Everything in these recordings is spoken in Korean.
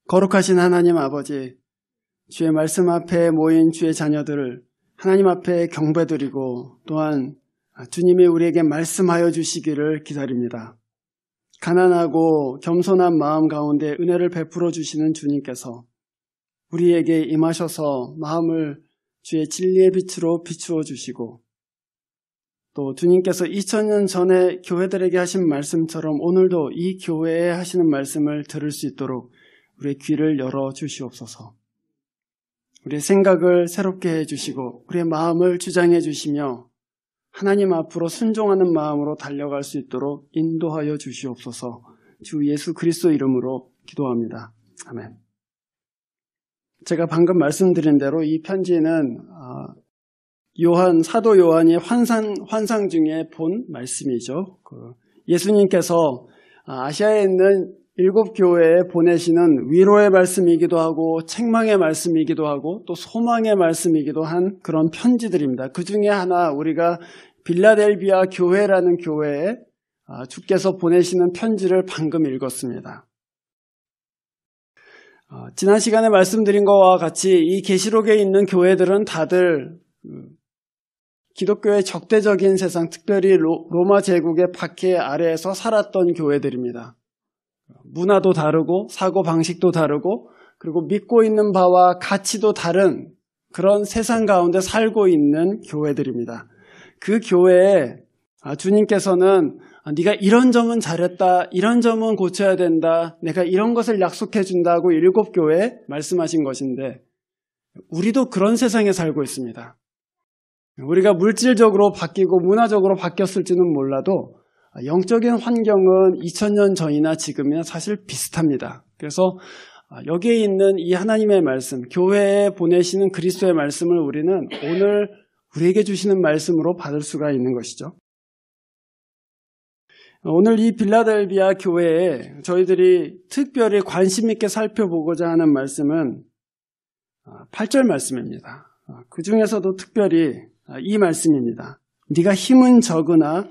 거룩하신 하나님 아버지, 주의 말씀 앞에 모인 주의 자녀들을 하나님 앞에 경배드리고 또한 주님이 우리에게 말씀하여 주시기를 기다립니다. 가난하고 겸손한 마음 가운데 은혜를 베풀어 주시는 주님께서 우리에게 임하셔서 마음을 주의 진리의 빛으로 비추어 주시고 또 주님께서 2000년 전에 교회들에게 하신 말씀처럼 오늘도 이 교회에 하시는 말씀을 들을 수 있도록 우리의 귀를 열어 주시옵소서. 우리의 생각을 새롭게 해주시고 우리의 마음을 주장해 주시며 하나님 앞으로 순종하는 마음으로 달려갈 수 있도록 인도하여 주시옵소서. 주 예수 그리스도 이름으로 기도합니다. 아멘. 제가 방금 말씀드린 대로 이 편지는 사도 요한이 환상 중에 본 말씀이죠. 예수님께서 아시아에 있는 7교회에 보내시는 위로의 말씀이기도 하고 책망의 말씀이기도 하고 또 소망의 말씀이기도 한 그런 편지들입니다. 그 중에 하나 우리가 빌라델비아 교회라는 교회에 주께서 보내시는 편지를 방금 읽었습니다. 지난 시간에 말씀드린 것과 같이 이 계시록에 있는 교회들은 다들 기독교의 적대적인 세상, 특별히 로마 제국의 박해 아래에서 살았던 교회들입니다. 문화도 다르고 사고 방식도 다르고 그리고 믿고 있는 바와 가치도 다른 그런 세상 가운데 살고 있는 교회들입니다. 그 교회에 주님께서는 네가 이런 점은 잘했다, 이런 점은 고쳐야 된다, 내가 이런 것을 약속해 준다고 7교회에 말씀하신 것인데 우리도 그런 세상에 살고 있습니다. 우리가 물질적으로 바뀌고 문화적으로 바뀌었을지는 몰라도 영적인 환경은 2000년 전이나 지금이나 사실 비슷합니다. 그래서 여기에 있는 이 하나님의 말씀, 교회에 보내시는 그리스도의 말씀을 우리는 오늘 우리에게 주시는 말씀으로 받을 수가 있는 것이죠. 오늘 이 빌라델비아 교회에 저희들이 특별히 관심 있게 살펴보고자 하는 말씀은 8절 말씀입니다. 그 중에서도 특별히 이 말씀입니다. 네가 힘은 적으나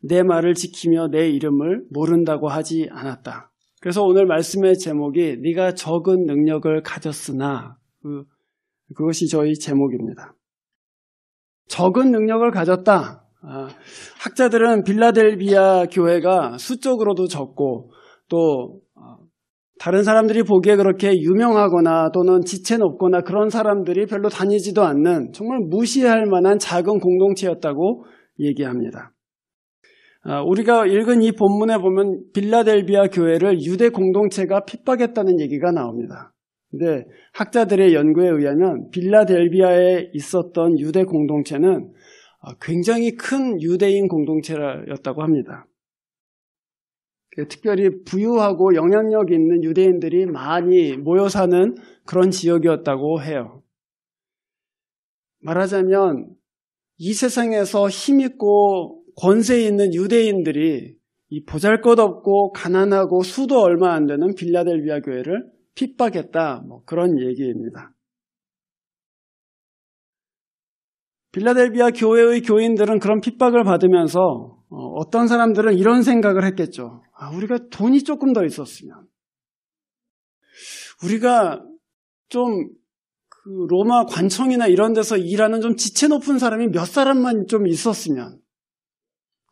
내 말을 지키며 내 이름을 모른다고 하지 않았다. 그래서 오늘 말씀의 제목이 네가 적은 능력을 가졌으나 그것이 저희 제목입니다. 적은 능력을 가졌다. 학자들은 빌라델비아 교회가 수적으로도 적고 또 다른 사람들이 보기에 그렇게 유명하거나 또는 지체 높거나 그런 사람들이 별로 다니지도 않는 정말 무시할 만한 작은 공동체였다고 얘기합니다. 우리가 읽은 이 본문에 보면 빌라델비아 교회를 유대 공동체가 핍박했다는 얘기가 나옵니다. 근데 학자들의 연구에 의하면 빌라델비아에 있었던 유대 공동체는 굉장히 큰 유대인 공동체였다고 합니다. 특별히 부유하고 영향력 있는 유대인들이 많이 모여 사는 그런 지역이었다고 해요. 말하자면 이 세상에서 힘있고 권세 있는 유대인들이 이 보잘것없고 가난하고 수도 얼마 안 되는 빌라델비아 교회를 핍박했다. 그런 얘기입니다. 빌라델비아 교회의 교인들은 그런 핍박을 받으면서 어떤 사람들은 이런 생각을 했겠죠. 우리가 돈이 조금 더 있었으면, 우리가 좀 로마 관청이나 이런 데서 일하는 좀 지체 높은 사람이 몇 사람만 좀 있었으면,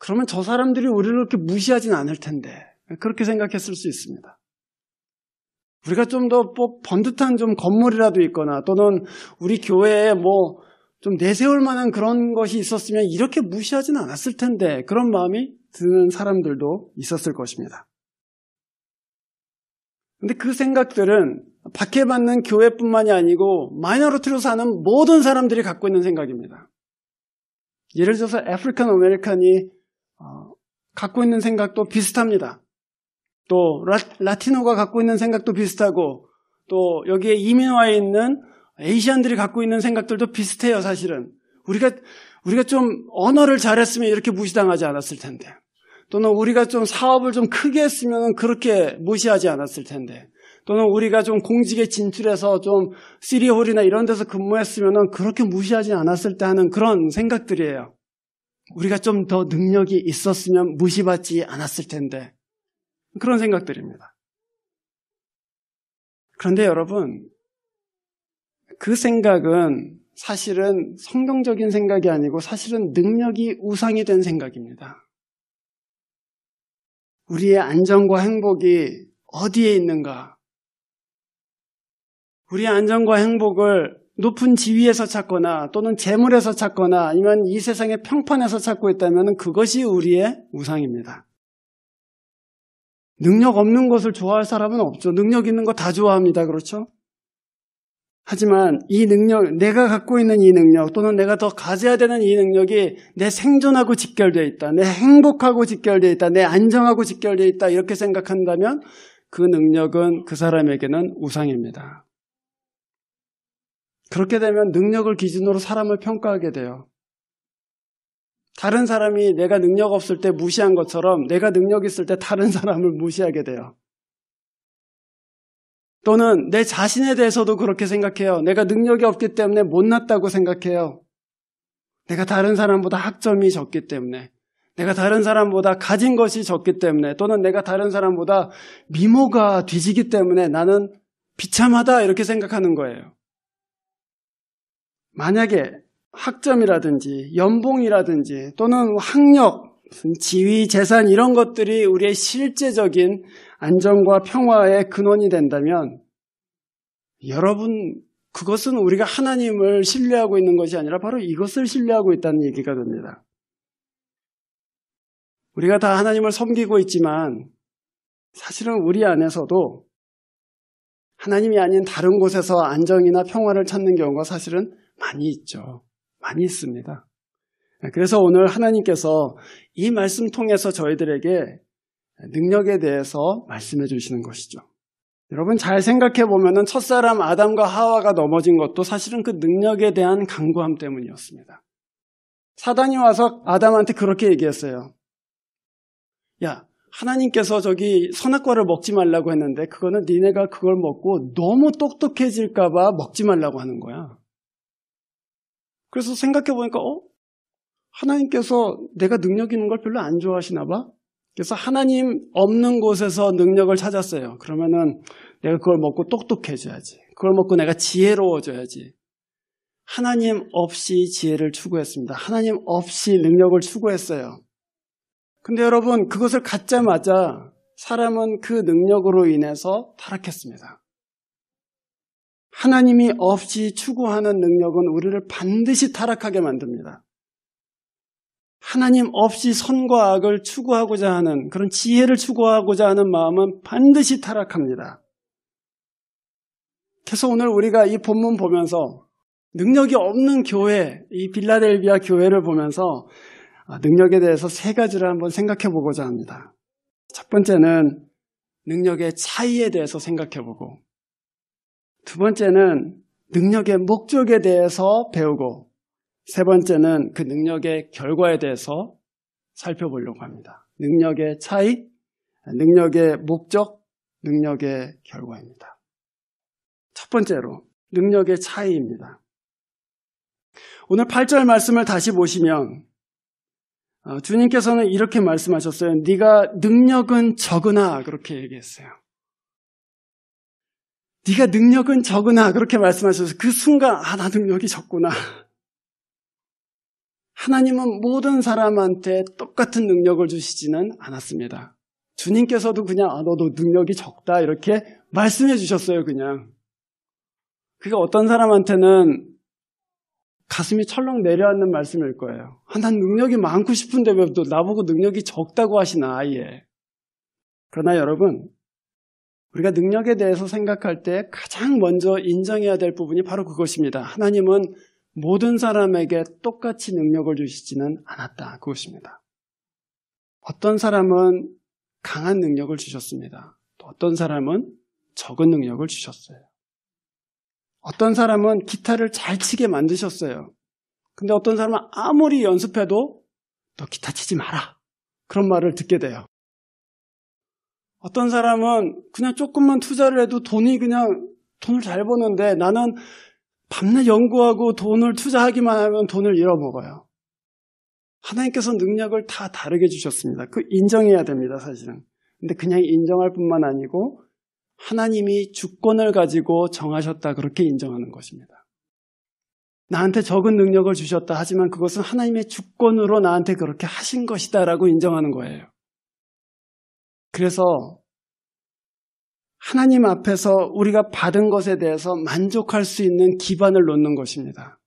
그러면 저 사람들이 우리를 그렇게 무시하진 않을 텐데, 그렇게 생각했을 수 있습니다. 우리가 좀 더 번듯한 좀 건물이라도 있거나 또는 우리 교회에 좀 내세울 만한 그런 것이 있었으면 이렇게 무시하진 않았을 텐데, 그런 마음이 드는 사람들도 있었을 것입니다. 근데 그 생각들은 박해받는 교회뿐만이 아니고 마이너리티로 사는 모든 사람들이 갖고 있는 생각입니다. 예를 들어서 아프리칸 아메리칸이 갖고 있는 생각도 비슷합니다. 또 라티노가 갖고 있는 생각도 비슷하고 또 여기에 이민 와 있는 아시안들이 갖고 있는 생각들도 비슷해요. 사실은 우리가 좀 언어를 잘했으면 이렇게 무시당하지 않았을 텐데, 또는 우리가 좀 사업을 좀 크게 했으면 그렇게 무시하지 않았을 텐데, 또는 우리가 좀 공직에 진출해서 좀 시리홀이나 이런 데서 근무했으면 그렇게 무시하지 않았을 때 하는 그런 생각들이에요. 우리가 좀 더 능력이 있었으면 무시받지 않았을 텐데, 그런 생각들입니다. 그런데 여러분, 그 생각은 사실은 성경적인 생각이 아니고 사실은 능력이 우상이 된 생각입니다. 우리의 안정과 행복이 어디에 있는가? 우리의 안정과 행복을 높은 지위에서 찾거나 또는 재물에서 찾거나 아니면 이 세상의 평판에서 찾고 있다면 그것이 우리의 우상입니다. 능력 없는 것을 좋아할 사람은 없죠. 능력 있는 거 다 좋아합니다. 그렇죠? 하지만 이 능력, 내가 갖고 있는 이 능력 또는 내가 더 가져야 되는 이 능력이 내 생존하고 직결되어 있다. 내 행복하고 직결되어 있다. 내 안정하고 직결되어 있다. 이렇게 생각한다면 그 능력은 그 사람에게는 우상입니다. 그렇게 되면 능력을 기준으로 사람을 평가하게 돼요. 다른 사람이 내가 능력 없을 때 무시한 것처럼 내가 능력 있을 때 다른 사람을 무시하게 돼요. 또는 내 자신에 대해서도 그렇게 생각해요. 내가 능력이 없기 때문에 못났다고 생각해요. 내가 다른 사람보다 학점이 적기 때문에, 내가 다른 사람보다 가진 것이 적기 때문에, 또는 내가 다른 사람보다 미모가 뒤지기 때문에 나는 비참하다 이렇게 생각하는 거예요. 만약에 학점이라든지 연봉이라든지 또는 학력, 지위, 재산 이런 것들이 우리의 실제적인 안정과 평화의 근원이 된다면 여러분, 그것은 우리가 하나님을 신뢰하고 있는 것이 아니라 바로 이것을 신뢰하고 있다는 얘기가 됩니다. 우리가 다 하나님을 섬기고 있지만 사실은 우리 안에서도 하나님이 아닌 다른 곳에서 안정이나 평화를 찾는 경우가 사실은 많이 있죠. 많이 있습니다. 그래서 오늘 하나님께서 이 말씀 통해서 저희들에게 능력에 대해서 말씀해 주시는 것이죠. 여러분 잘 생각해 보면 첫사람 아담과 하와가 넘어진 것도 사실은 그 능력에 대한 강구함 때문이었습니다. 사단이 와서 아담한테 그렇게 얘기했어요. 야, 하나님께서 저기 선악과를 먹지 말라고 했는데 그거는 니네가 그걸 먹고 너무 똑똑해질까 봐 먹지 말라고 하는 거야. 그래서 생각해 보니까 하나님께서 내가 능력 있는 걸 별로 안 좋아하시나 봐. 그래서 하나님 없는 곳에서 능력을 찾았어요. 그러면은 내가 그걸 먹고 똑똑해져야지. 그걸 먹고 내가 지혜로워져야지. 하나님 없이 지혜를 추구했습니다. 하나님 없이 능력을 추구했어요. 근데 여러분 그것을 갖자마자 사람은 그 능력으로 인해서 타락했습니다. 하나님이 없이 추구하는 능력은 우리를 반드시 타락하게 만듭니다. 하나님 없이 선과 악을 추구하고자 하는 그런 지혜를 추구하고자 하는 마음은 반드시 타락합니다. 그래서 오늘 우리가 이 본문 보면서 능력이 없는 교회, 이 빌라델비아 교회를 보면서 능력에 대해서 세 가지를 한번 생각해 보고자 합니다. 첫 번째는 능력의 차이에 대해서 생각해 보고, 두 번째는 능력의 목적에 대해서 배우고, 세 번째는 그 능력의 결과에 대해서 살펴보려고 합니다. 능력의 차이, 능력의 목적, 능력의 결과입니다. 첫 번째로 능력의 차이입니다. 오늘 8절 말씀을 다시 보시면 주님께서는 이렇게 말씀하셨어요. 네가 능력은 적으나 그렇게 얘기했어요. 네가 능력은 적으나 그렇게 말씀하셔서 그 순간 나 능력이 적구나. 하나님은 모든 사람한테 똑같은 능력을 주시지는 않았습니다. 주님께서도 그냥 너도 능력이 적다 이렇게 말씀해 주셨어요. 그냥. 그게 어떤 사람한테는 가슴이 철렁 내려앉는 말씀일 거예요. 난 능력이 많고 싶은데 왜 또 나보고 능력이 적다고 하시나 아예. 그러나 여러분 우리가 능력에 대해서 생각할 때 가장 먼저 인정해야 될 부분이 바로 그것입니다. 하나님은 모든 사람에게 똑같이 능력을 주시지는 않았다. 그것입니다. 어떤 사람은 강한 능력을 주셨습니다. 또 어떤 사람은 적은 능력을 주셨어요. 어떤 사람은 기타를 잘 치게 만드셨어요. 근데 어떤 사람은 아무리 연습해도 너 기타 치지 마라. 그런 말을 듣게 돼요. 어떤 사람은 그냥 조금만 투자를 해도 돈을 잘 버는데 나는 밤낮 연구하고 돈을 투자하기만 하면 돈을 잃어먹어요. 하나님께서 능력을 다 다르게 주셨습니다. 그 인정해야 됩니다, 사실은. 근데 그냥 인정할 뿐만 아니고 하나님이 주권을 가지고 정하셨다 그렇게 인정하는 것입니다. 나한테 적은 능력을 주셨다. 하지만 그것은 하나님의 주권으로 나한테 그렇게 하신 것이다 라고 인정하는 거예요. 그래서 하나님 앞에서 우리가 받은 것에 대해서 만족할 수 있는 기반을 놓는 것입니다.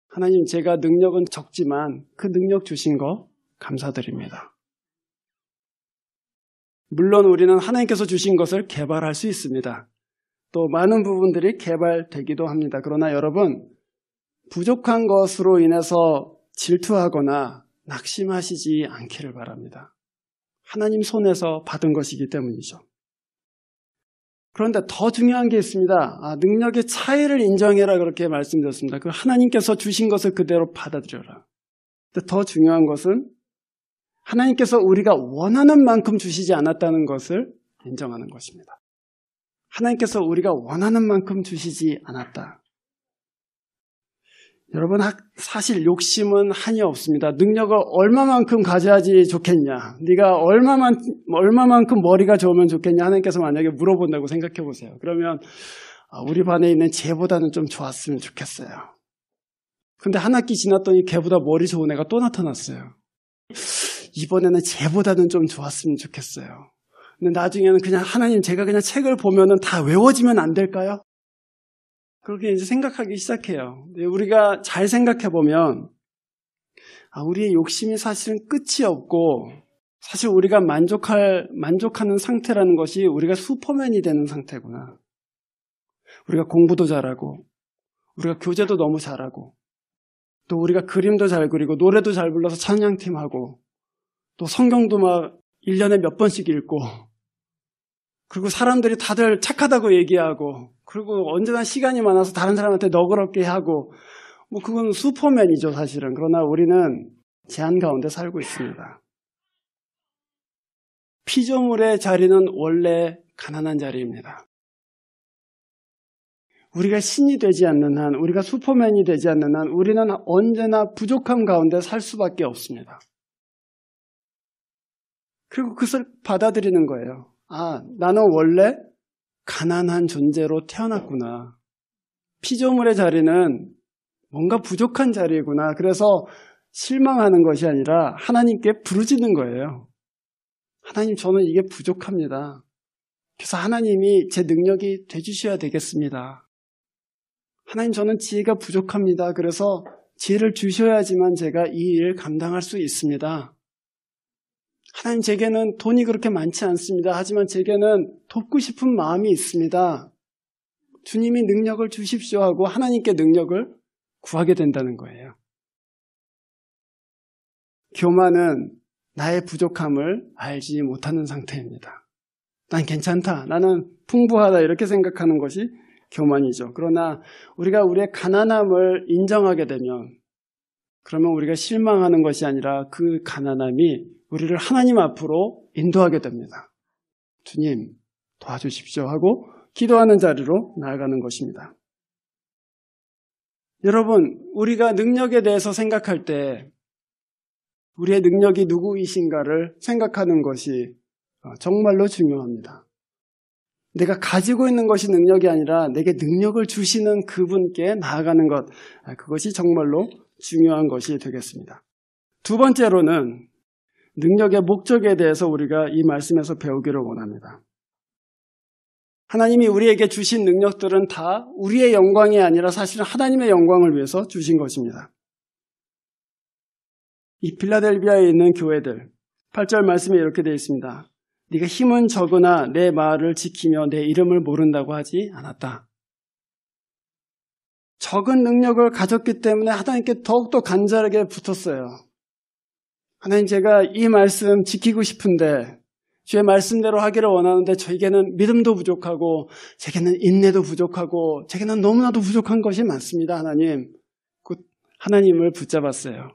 하나님, 제가 능력은 적지만 그 능력 주신 거 감사드립니다. 물론 우리는 하나님께서 주신 것을 개발할 수 있습니다. 또 많은 부분들이 개발되기도 합니다. 그러나 여러분, 부족한 것으로 인해서 질투하거나 낙심하시지 않기를 바랍니다. 하나님 손에서 받은 것이기 때문이죠. 그런데 더 중요한 게 있습니다. 능력의 차이를 인정해라 그렇게 말씀드렸습니다. 그 하나님께서 주신 것을 그대로 받아들여라. 근데 더 중요한 것은 하나님께서 우리가 원하는 만큼 주시지 않았다는 것을 인정하는 것입니다. 하나님께서 우리가 원하는 만큼 주시지 않았다. 여러분, 사실 욕심은 한이 없습니다. 능력을 얼마만큼 가져야지 좋겠냐, 네가 얼마만큼 머리가 좋으면 좋겠냐 하나님께서 만약에 물어본다고 생각해 보세요. 그러면 우리 반에 있는 쟤보다는 좀 좋았으면 좋겠어요. 근데 한 학기 지났더니 걔보다 머리 좋은 애가 또 나타났어요. 이번에는 쟤보다는 좀 좋았으면 좋겠어요. 근데 나중에는 그냥 하나님, 제가 그냥 책을 보면은 다 외워지면 안 될까요? 그렇게 이제 생각하기 시작해요. 우리가 잘 생각해 보면 우리의 욕심이 사실은 끝이 없고, 사실 우리가 만족하는 상태라는 것이 우리가 슈퍼맨이 되는 상태구나. 우리가 공부도 잘하고, 우리가 교제도 너무 잘하고, 또 우리가 그림도 잘 그리고 노래도 잘 불러서 찬양팀하고, 또 성경도 막 1년에 몇 번씩 읽고, 그리고 사람들이 다들 착하다고 얘기하고, 그리고 언제나 시간이 많아서 다른 사람한테 너그럽게 하고, 그건 슈퍼맨이죠, 사실은. 그러나 우리는 제한 가운데 살고 있습니다. 피조물의 자리는 원래 가난한 자리입니다. 우리가 신이 되지 않는 한, 우리가 슈퍼맨이 되지 않는 한, 우리는 언제나 부족함 가운데 살 수밖에 없습니다. 그리고 그것을 받아들이는 거예요. 나는 원래 가난한 존재로 태어났구나. 피조물의 자리는 뭔가 부족한 자리구나. 그래서 실망하는 것이 아니라 하나님께 부르짖는 거예요. 하나님, 저는 이게 부족합니다. 그래서 하나님이 제 능력이 되주셔야 되겠습니다. 하나님, 저는 지혜가 부족합니다. 그래서 지혜를 주셔야지만 제가 이 일을 감당할 수 있습니다. 하나님, 제게는 돈이 그렇게 많지 않습니다. 하지만 제게는 돕고 싶은 마음이 있습니다. 주님이 능력을 주십시오 하고 하나님께 능력을 구하게 된다는 거예요. 교만은 나의 부족함을 알지 못하는 상태입니다. 난 괜찮다, 나는 풍부하다 이렇게 생각하는 것이 교만이죠. 그러나 우리가 우리의 가난함을 인정하게 되면, 그러면 우리가 실망하는 것이 아니라 그 가난함이 우리를 하나님 앞으로 인도하게 됩니다. 주님, 도와주십시오 하고 기도하는 자리로 나아가는 것입니다. 여러분, 우리가 능력에 대해서 생각할 때 우리의 능력이 누구이신가를 생각하는 것이 정말로 중요합니다. 내가 가지고 있는 것이 능력이 아니라 내게 능력을 주시는 그분께 나아가는 것, 그것이 정말로 중요한 것이 되겠습니다. 두 번째로는 능력의 목적에 대해서 우리가 이 말씀에서 배우기를 원합니다. 하나님이 우리에게 주신 능력들은 다 우리의 영광이 아니라 사실은 하나님의 영광을 위해서 주신 것입니다. 이 필라델비아에 있는 교회들, 8절 말씀에 이렇게 되어 있습니다. 네가 힘은 적으나 내 말을 지키며 내 이름을 모른다고 하지 않았다. 적은 능력을 가졌기 때문에 하나님께 더욱더 간절하게 붙었어요. 하나님, 제가 이 말씀 지키고 싶은데 주의 말씀대로 하기를 원하는데 저에게는 믿음도 부족하고 제게는 인내도 부족하고 제게는 너무나도 부족한 것이 많습니다. 하나님, 곧 하나님을 붙잡았어요.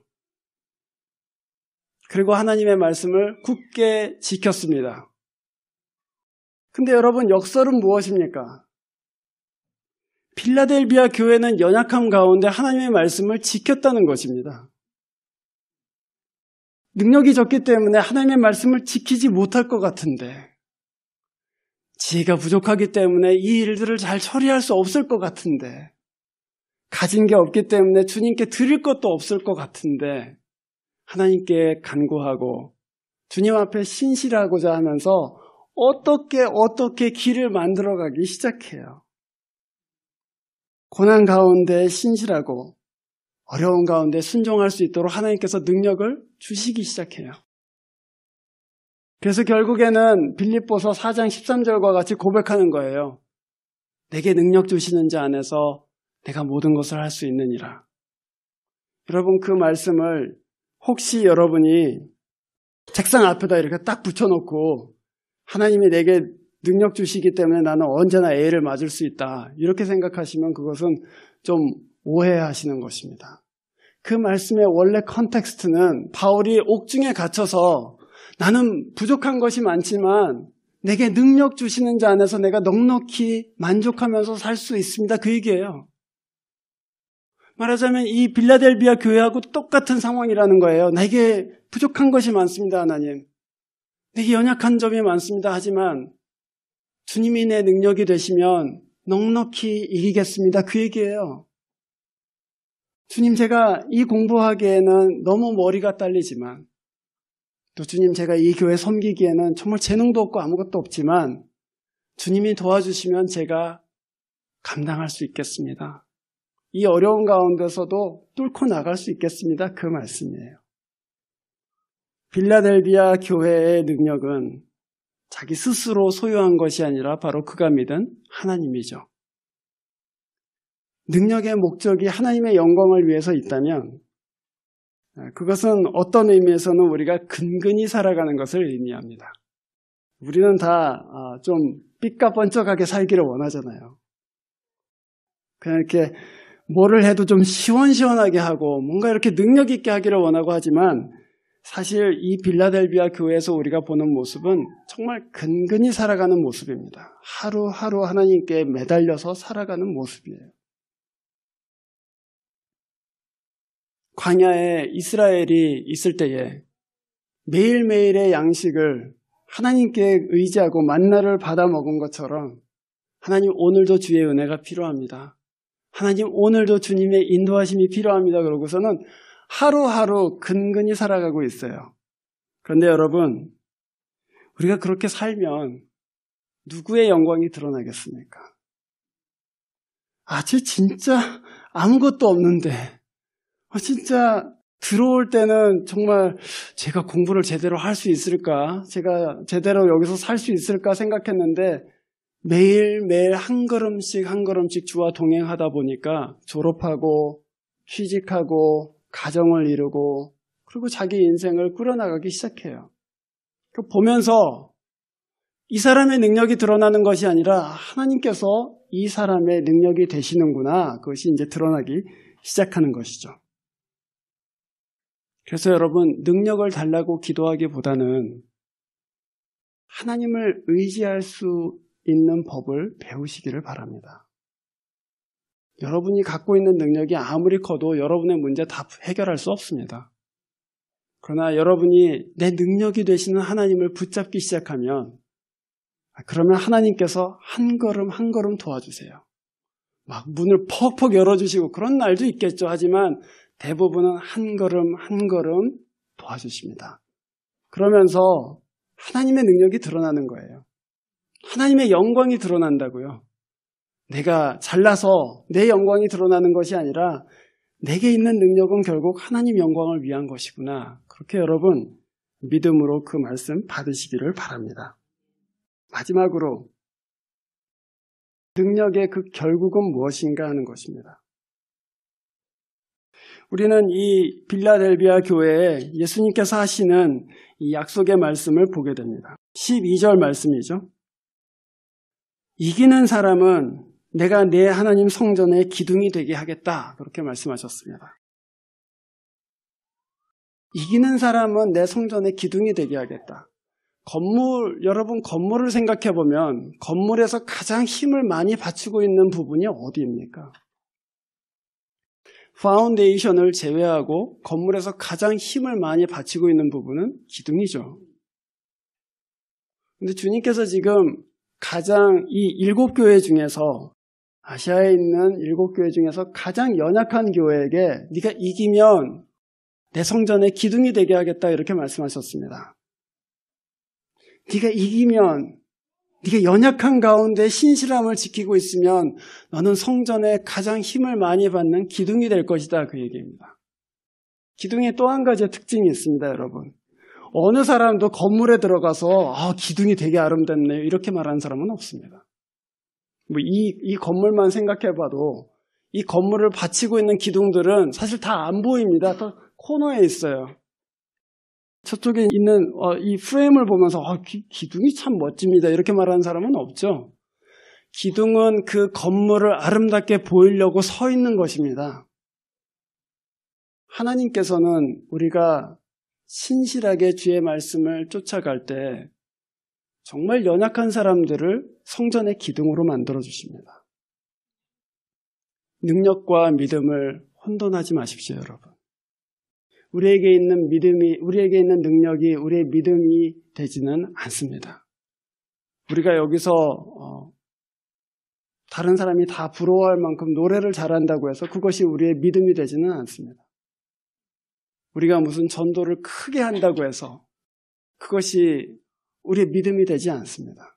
그리고 하나님의 말씀을 굳게 지켰습니다. 근데 여러분, 역설은 무엇입니까? 필라델비아 교회는 연약함 가운데 하나님의 말씀을 지켰다는 것입니다. 능력이 적기 때문에 하나님의 말씀을 지키지 못할 것 같은데, 지혜가 부족하기 때문에 이 일들을 잘 처리할 수 없을 것 같은데, 가진 게 없기 때문에 주님께 드릴 것도 없을 것 같은데, 하나님께 간구하고 주님 앞에 신실하고자 하면서 어떻게 길을 만들어가기 시작해요. 고난 가운데 신실하고 어려운 가운데 순종할 수 있도록 하나님께서 능력을 주시기 시작해요. 그래서 결국에는 빌립보서 4장 13절과 같이 고백하는 거예요. 내게 능력 주시는 자 안에서 내가 모든 것을 할 수 있느니라. 여러분, 그 말씀을 혹시 여러분이 책상 앞에다 이렇게 딱 붙여놓고 하나님이 내게 능력 주시기 때문에 나는 언제나 A를 맞을 수 있다, 이렇게 생각하시면 그것은 좀 오해하시는 것입니다. 그 말씀의 원래 컨텍스트는 바울이 옥중에 갇혀서 나는 부족한 것이 많지만 내게 능력 주시는 자 안에서 내가 넉넉히 만족하면서 살 수 있습니다, 그 얘기예요. 말하자면 이 빌라델비아 교회하고 똑같은 상황이라는 거예요. 내게 부족한 것이 많습니다, 하나님. 내게 연약한 점이 많습니다. 하지만 주님이 내 능력이 되시면 넉넉히 이기겠습니다, 그 얘기예요. 주님, 제가 이 공부하기에는 너무 머리가 딸리지만, 또 주님, 제가 이 교회 섬기기에는 정말 재능도 없고 아무것도 없지만 주님이 도와주시면 제가 감당할 수 있겠습니다. 이 어려운 가운데서도 뚫고 나갈 수 있겠습니다, 그 말씀이에요. 빌라델비아 교회의 능력은 자기 스스로 소유한 것이 아니라 바로 그가 믿은 하나님이죠. 능력의 목적이 하나님의 영광을 위해서 있다면 그것은 어떤 의미에서는 우리가 근근히 살아가는 것을 의미합니다. 우리는 다 좀 삐까번쩍하게 살기를 원하잖아요. 그냥 이렇게 뭐를 해도 좀 시원시원하게 하고 뭔가 이렇게 능력 있게 하기를 원하고 하지만, 사실 이 빌라델비아 교회에서 우리가 보는 모습은 정말 근근히 살아가는 모습입니다. 하루하루 하나님께 매달려서 살아가는 모습이에요. 광야에 이스라엘이 있을 때에 매일매일의 양식을 하나님께 의지하고 만나를 받아 먹은 것처럼, 하나님 오늘도 주의 은혜가 필요합니다, 하나님 오늘도 주님의 인도하심이 필요합니다, 그러고서는 하루하루 근근히 살아가고 있어요. 그런데 여러분, 우리가 그렇게 살면 누구의 영광이 드러나겠습니까? 쟤 진짜 아무것도 없는데, 진짜 들어올 때는 정말 제가 공부를 제대로 할 수 있을까? 제가 제대로 여기서 살 수 있을까 생각했는데 매일매일 한 걸음씩 한 걸음씩 주와 동행하다 보니까 졸업하고 취직하고 가정을 이루고 그리고 자기 인생을 꾸려나가기 시작해요. 보면서 이 사람의 능력이 드러나는 것이 아니라 하나님께서 이 사람의 능력이 되시는구나, 그것이 이제 드러나기 시작하는 것이죠. 그래서 여러분, 능력을 달라고 기도하기보다는 하나님을 의지할 수 있는 법을 배우시기를 바랍니다. 여러분이 갖고 있는 능력이 아무리 커도 여러분의 문제 다 해결할 수 없습니다. 그러나 여러분이 내 능력이 되시는 하나님을 붙잡기 시작하면, 그러면 하나님께서 한 걸음 한 걸음 도와주세요. 막 문을 퍽퍽 열어주시고 그런 날도 있겠죠. 하지만 대부분은 한 걸음 한 걸음 도와주십니다. 그러면서 하나님의 능력이 드러나는 거예요. 하나님의 영광이 드러난다고요. 내가 잘나서 내 영광이 드러나는 것이 아니라 내게 있는 능력은 결국 하나님 영광을 위한 것이구나. 그렇게 여러분 믿음으로 그 말씀 받으시기를 바랍니다. 마지막으로 능력의 그 결국은 무엇인가 하는 것입니다. 우리는 이 빌라델비아 교회에 예수님께서 하시는 이 약속의 말씀을 보게 됩니다. 12절 말씀이죠. 이기는 사람은 내가 내 하나님 성전의 기둥이 되게 하겠다, 그렇게 말씀하셨습니다. 이기는 사람은 내 성전의 기둥이 되게 하겠다. 여러분 건물을 생각해 보면 건물에서 가장 힘을 많이 받치고 있는 부분이 어디입니까? 파운데이션을 제외하고 건물에서 가장 힘을 많이 받치고 있는 부분은 기둥이죠. 근데 주님께서 지금 가장 이 7교회 중에서 아시아에 있는 7교회 중에서 가장 연약한 교회에게 네가 이기면 내 성전의 기둥이 되게 하겠다 이렇게 말씀하셨습니다. 네가 이기면 네가 연약한 가운데 신실함을 지키고 있으면 너는 성전에 가장 힘을 많이 받는 기둥이 될 것이다 그 얘기입니다. 기둥에 또 한 가지의 특징이 있습니다 여러분. 어느 사람도 건물에 들어가서 기둥이 되게 아름답네요 이렇게 말하는 사람은 없습니다. 이 건물만 생각해봐도 이 건물을 받치고 있는 기둥들은 사실 다 안 보입니다. 또 코너에 있어요. 저쪽에 있는 이 프레임을 보면서 기둥이 참 멋집니다 이렇게 말하는 사람은 없죠. 기둥은 그 건물을 아름답게 보이려고 서 있는 것입니다. 하나님께서는 우리가 신실하게 주의 말씀을 쫓아갈 때 정말 연약한 사람들을 성전의 기둥으로 만들어 주십니다. 능력과 믿음을 혼돈하지 마십시오, 여러분. 우리에게 있는 믿음이, 우리에게 있는 능력이 우리의 믿음이 되지는 않습니다. 우리가 여기서 다른 사람이 다 부러워할 만큼 노래를 잘한다고 해서 그것이 우리의 믿음이 되지는 않습니다. 우리가 무슨 전도를 크게 한다고 해서 그것이 우리의 믿음이 되지 않습니다.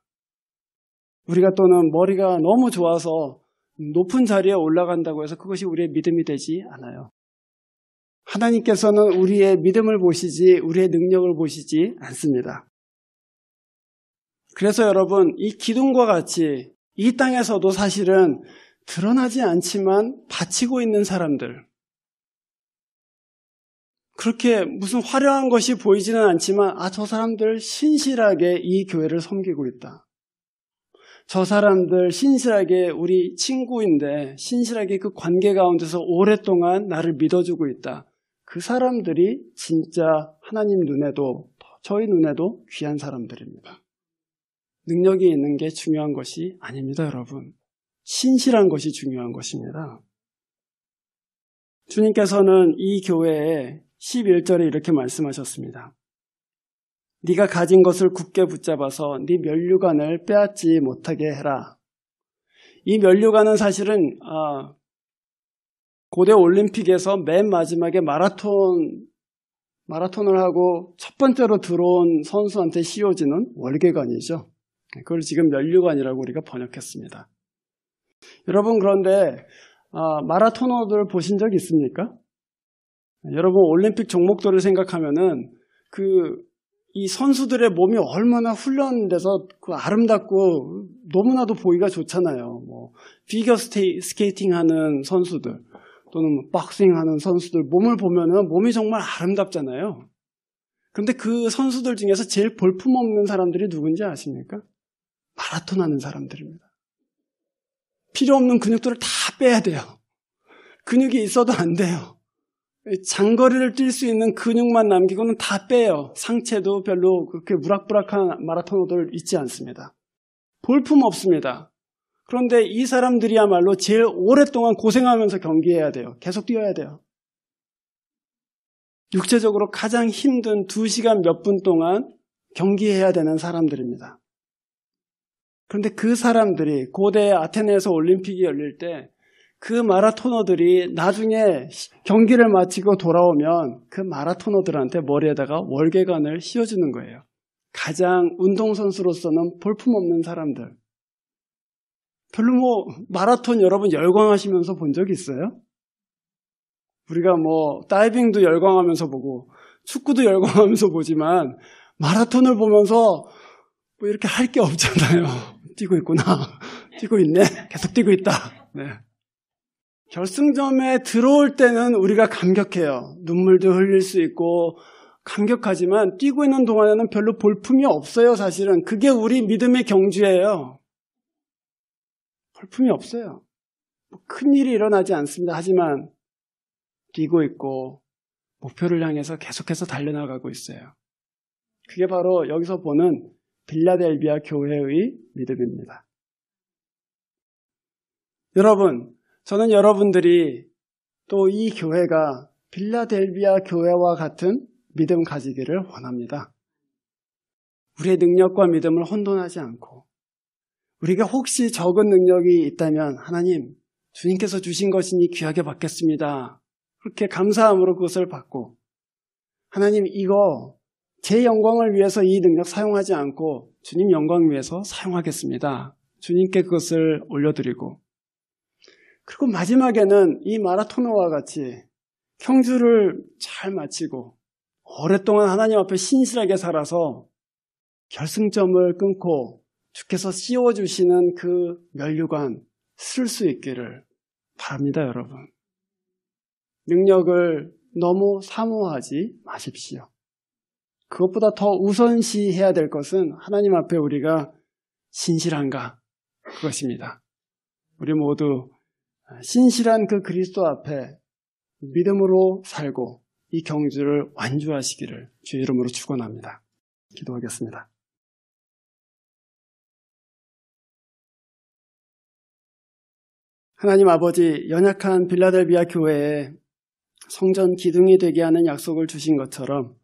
우리가 또는 머리가 너무 좋아서 높은 자리에 올라간다고 해서 그것이 우리의 믿음이 되지 않아요. 하나님께서는 우리의 믿음을 보시지 우리의 능력을 보시지 않습니다. 그래서 여러분 이 기둥과 같이 이 땅에서도 사실은 드러나지 않지만 바치고 있는 사람들, 그렇게 무슨 화려한 것이 보이지는 않지만 저 사람들 신실하게 이 교회를 섬기고 있다. 저 사람들 신실하게 우리 친구인데 신실하게 그 관계 가운데서 오랫동안 나를 믿어주고 있다. 그 사람들이 진짜 하나님 눈에도 저희 눈에도 귀한 사람들입니다. 능력이 있는 게 중요한 것이 아닙니다, 여러분. 신실한 것이 중요한 것입니다. 주님께서는 이 교회에 11절에 이렇게 말씀하셨습니다. 네가 가진 것을 굳게 붙잡아서 네 면류관을 빼앗지 못하게 해라. 이 면류관은 사실은 고대 올림픽에서 맨 마지막에 마라톤을 하고 첫 번째로 들어온 선수한테 씌워지는 월계관이죠. 그걸 지금 면류관이라고 우리가 번역했습니다. 여러분 그런데 마라토너들 보신 적 있습니까? 여러분 올림픽 종목들을 생각하면은 이 선수들의 몸이 얼마나 훈련돼서 아름답고 너무나도 보기가 좋잖아요. 피겨 스케이팅 하는 선수들 또는 박싱 하는 선수들 몸을 보면은 몸이 정말 아름답잖아요. 그런데 그 선수들 중에서 제일 볼품없는 사람들이 누군지 아십니까? 마라톤 하는 사람들입니다. 필요 없는 근육들을 다 빼야 돼요. 근육이 있어도 안 돼요. 장거리를 뛸 수 있는 근육만 남기고는 다 빼요. 상체도 별로 그렇게 무락부락한 마라토너들 있지 않습니다. 볼품 없습니다. 그런데 이 사람들이야말로 제일 오랫동안 고생하면서 경기해야 돼요. 계속 뛰어야 돼요. 육체적으로 가장 힘든 2시간 몇 분 동안 경기해야 되는 사람들입니다. 그런데 그 사람들이 고대 아테네에서 올림픽이 열릴 때 그 마라토너들이 나중에 경기를 마치고 돌아오면 그 마라토너들한테 머리에다가 월계관을 씌워주는 거예요. 가장 운동선수로서는 볼품없는 사람들. 별로 마라톤 여러분 열광하시면서 본 적 있어요? 우리가 다이빙도 열광하면서 보고 축구도 열광하면서 보지만 마라톤을 보면서 이렇게 할 게 없잖아요. 뛰고 있구나. 뛰고 있네. 계속 뛰고 있다. 네. 결승점에 들어올 때는 우리가 감격해요. 눈물도 흘릴 수 있고 감격하지만 뛰고 있는 동안에는 별로 볼품이 없어요. 사실은 그게 우리 믿음의 경주예요. 볼품이 없어요. 큰일이 일어나지 않습니다. 하지만 뛰고 있고 목표를 향해서 계속해서 달려나가고 있어요. 그게 바로 여기서 보는 빌라델비아 교회의 믿음입니다. 여러분, 저는 여러분들이 또 이 교회가 빌라델비아 교회와 같은 믿음 가지기를 원합니다. 우리의 능력과 믿음을 혼돈하지 않고 우리가 혹시 적은 능력이 있다면 하나님, 주님께서 주신 것이니 귀하게 받겠습니다. 그렇게 감사함으로 그것을 받고, 하나님, 이거 제 영광을 위해서 이 능력 사용하지 않고 주님 영광을 위해서 사용하겠습니다. 주님께 그것을 올려드리고, 그리고 마지막에는 이 마라토너와 같이 경주를 잘 마치고 오랫동안 하나님 앞에 신실하게 살아서 결승점을 끊고 주께서 씌워주시는 그 면류관 쓸 수 있기를 바랍니다, 여러분. 능력을 너무 사모하지 마십시오. 그것보다 더 우선시해야 될 것은 하나님 앞에 우리가 신실한가, 그것입니다. 우리 모두 신실한 그 그리스도 앞에 믿음으로 살고 이 경주를 완주하시기를 주의 이름으로 축원합니다. 기도하겠습니다. 하나님 아버지, 연약한 빌라델비아 교회에 성전 기둥이 되게 하는 약속을 주신 것처럼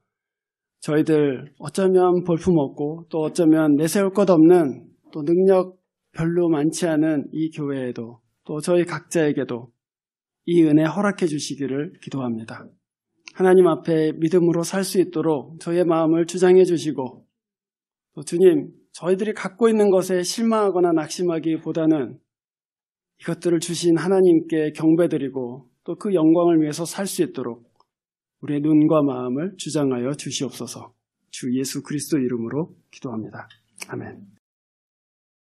저희들 어쩌면 볼품없고 또 어쩌면 내세울 것 없는 또 능력 별로 많지 않은 이 교회에도 또 저희 각자에게도 이 은혜 허락해 주시기를 기도합니다. 하나님 앞에 믿음으로 살 수 있도록 저희의 마음을 주장해 주시고, 또 주님, 저희들이 갖고 있는 것에 실망하거나 낙심하기보다는 이것들을 주신 하나님께 경배드리고 또 그 영광을 위해서 살 수 있도록 우리의 눈과 마음을 주장하여 주시옵소서. 주 예수 그리스도 이름으로 기도합니다. 아멘.